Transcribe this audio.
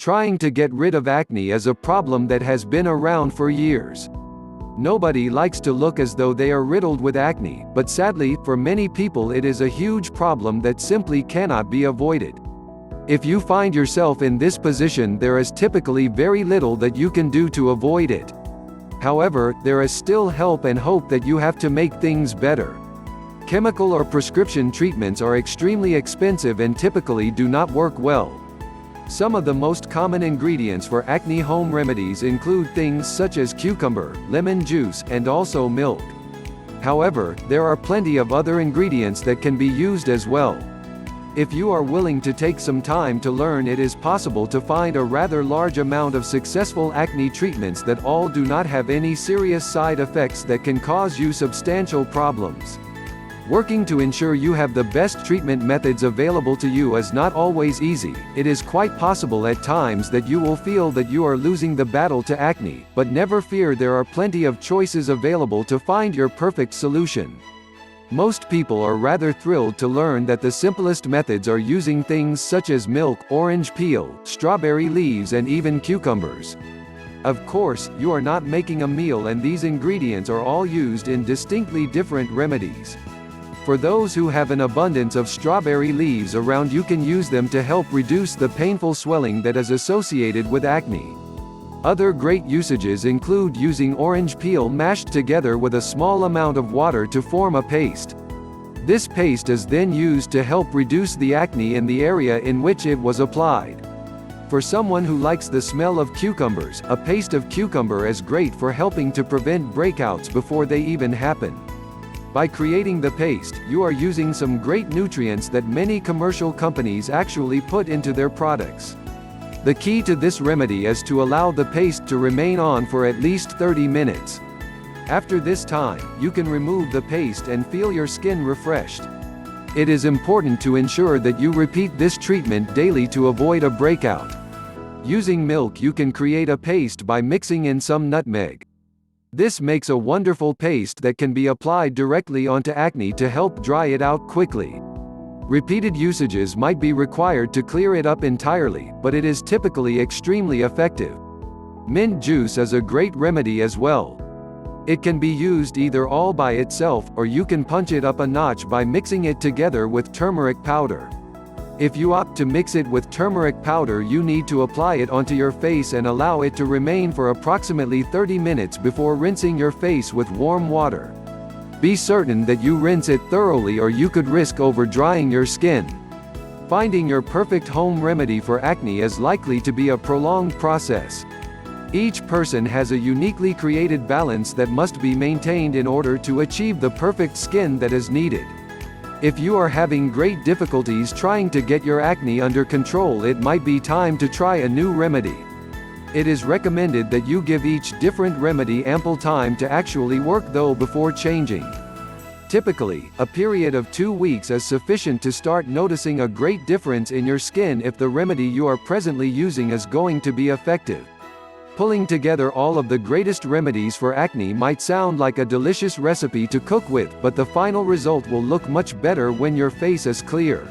Trying to get rid of acne is a problem that has been around for years. Nobody likes to look as though they are riddled with acne, but sadly, for many people it is a huge problem that simply cannot be avoided. If you find yourself in this position, there is typically very little that you can do to avoid it. However, there is still help and hope that you have to make things better. Chemical or prescription treatments are extremely expensive and typically do not work well. Some of the most common ingredients for acne home remedies include things such as cucumber, lemon juice, and also milk. However, there are plenty of other ingredients that can be used as well. If you are willing to take some time to learn, it is possible to find a rather large amount of successful acne treatments that all do not have any serious side effects that can cause you substantial problems. Working to ensure you have the best treatment methods available to you is not always easy. It is quite possible at times that you will feel that you are losing the battle to acne, but never fear, there are plenty of choices available to find your perfect solution. Most people are rather thrilled to learn that the simplest methods are using things such as milk, orange peel, strawberry leaves, and even cucumbers. Of course, you are not making a meal, and these ingredients are all used in distinctly different remedies. For those who have an abundance of strawberry leaves around, you can use them to help reduce the painful swelling that is associated with acne. Other great usages include using orange peel mashed together with a small amount of water to form a paste. This paste is then used to help reduce the acne in the area in which it was applied. For someone who likes the smell of cucumbers, a paste of cucumber is great for helping to prevent breakouts before they even happen. By creating the paste, you are using some great nutrients that many commercial companies actually put into their products. The key to this remedy is to allow the paste to remain on for at least 30 minutes. After this time, you can remove the paste and feel your skin refreshed. It is important to ensure that you repeat this treatment daily to avoid a breakout. Using milk, you can create a paste by mixing in some nutmeg. This makes a wonderful paste that can be applied directly onto acne to help dry it out quickly. Repeated usages might be required to clear it up entirely, but it is typically extremely effective. Mint juice is a great remedy as well. It can be used either all by itself, or you can punch it up a notch by mixing it together with turmeric powder. If you opt to mix it with turmeric powder, you need to apply it onto your face and allow it to remain for approximately 30 minutes before rinsing your face with warm water. Be certain that you rinse it thoroughly, or you could risk over-drying your skin. Finding your perfect home remedy for acne is likely to be a prolonged process. Each person has a uniquely created balance that must be maintained in order to achieve the perfect skin that is needed. If you are having great difficulties trying to get your acne under control, it might be time to try a new remedy. It is recommended that you give each different remedy ample time to actually work though before changing. Typically, a period of 2 weeks is sufficient to start noticing a great difference in your skin if the remedy you are presently using is going to be effective. Pulling together all of the greatest remedies for acne might sound like a delicious recipe to cook with, but the final result will look much better when your face is clear.